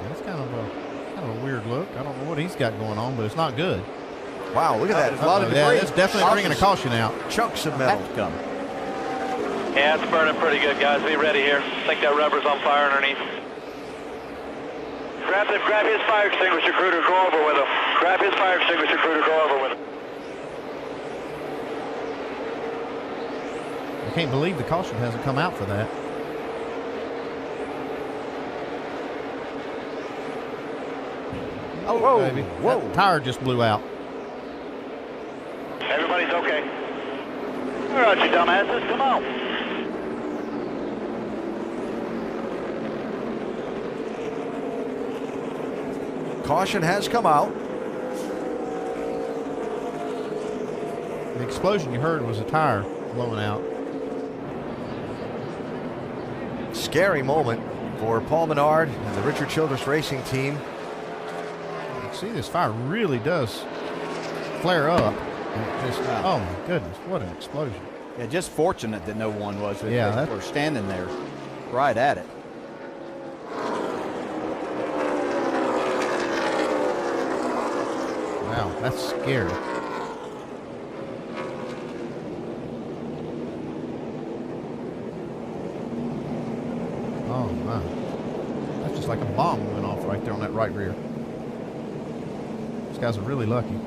That's kind of a weird look. I don't know what he's got going on, but it's not good. Wow, look at that. A lot of debris. Yeah, it's definitely bringing a caution out. Chunks of metal. Yeah, it's burning pretty good, guys. Be ready here. I think that rubber's on fire underneath. Grab his fire extinguisher crew to go over with him. Grab his fire extinguisher crew to go over with him. I can't believe the caution hasn't come out for that. Oh, whoa, baby. whoa. That tire just blew out. Everybody's okay. All right, you dumbasses, come on. Caution has come out. The explosion you heard was a tire blowing out. Scary moment for Paul Menard and the Richard Childress Racing team. See, this fire really does flare up. And just, oh my goodness, what an explosion. Yeah, just fortunate that no one was. Yeah, They were standing there right at it. Wow, that's scary. Oh my. That's just like a bomb went off right there on that right rear. These guys are really lucky.